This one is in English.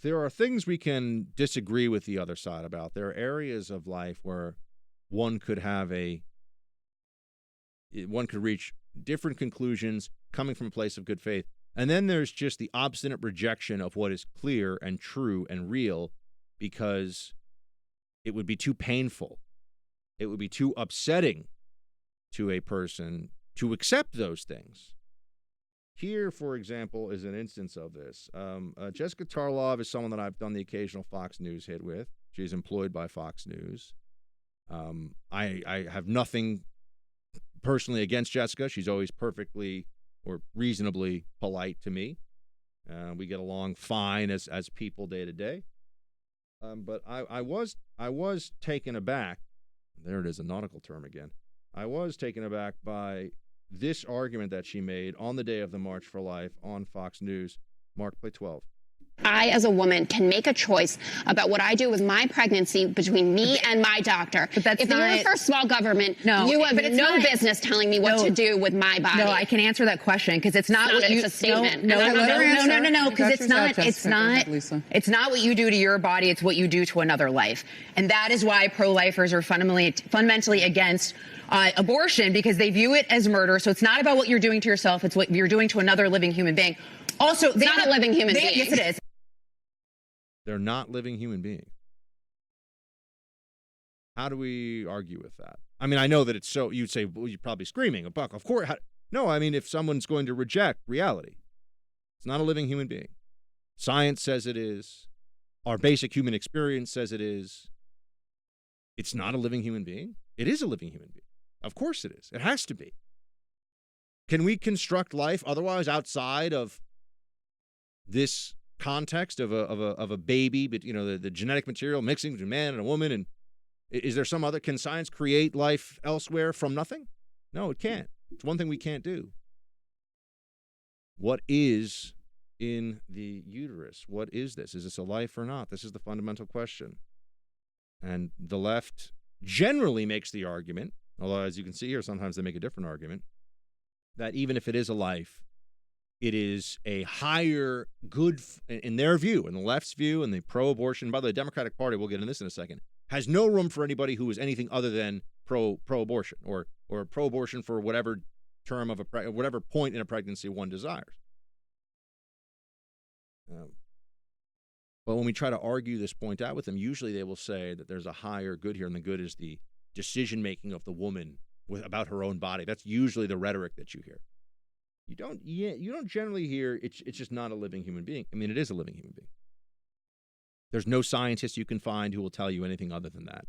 there are things we can disagree with the other side about. There are areas of life where one could reach different conclusions coming from a place of good faith. And then there's just the obstinate rejection of what is clear and true and real because it would be too painful. It would be too upsetting to a person to accept those things. Here, for example, is an instance of this. Jessica Tarlov is someone that I've done the occasional Fox News hit with. She's employed by Fox News. I have nothing personally against Jessica. She's always perfectly or reasonably polite to me. We get along fine as people day to day. But I was taken aback. There it is, a nautical term again. I was taken aback by this argument that she made on the day of the March for Life on Fox News. Mark, play 12. I, as a woman, can make a choice about what I do with my pregnancy between me and my doctor. But that's if not, you're for small government, no, you have no business telling me what to do with my body. No, I can answer that question because it's not what you. It's a statement. No, because it's not what you do to your body. It's what you do to another life, and that is why pro-lifers are fundamentally against abortion, because they view it as murder. So it's not about what you're doing to yourself. It's what you're doing to another living human being. Also, it's not a living human being. Yes, it is. They're not living human beings. How do we argue with that? I mean, I know that it's so, you'd say, well, you're probably screaming, Buck, of course. No, I mean, if someone's going to reject reality, it's not a living human being. Science says it is. Our basic human experience says it is. It's not a living human being. It is a living human being. Of course it is. It has to be. Can we construct life otherwise outside of this context of a baby, but the genetic material mixing between a man and a woman? And is there some other, can science create life elsewhere from nothing? No, it can't. It's one thing we can't do. What is in the uterus? What is this? Is this a life or not? This is the fundamental question. And the left generally makes the argument, although as you can see here, sometimes they make a different argument, that even if it is a life, it is a higher good, in their view, in the left's view, and the pro-abortion. By the way, the Democratic Party, we'll get into this in a second, has no room for anybody who is anything other than pro-abortion or pro-abortion for whatever term of whatever point in a pregnancy one desires. But when we try to argue this point out with them, usually they will say that there's a higher good here, and the good is the decision-making of the woman about her own body. That's usually the rhetoric that you hear. You don't generally hear it's just not a living human being. I mean, it is a living human being. There's no scientist you can find who will tell you anything other than that.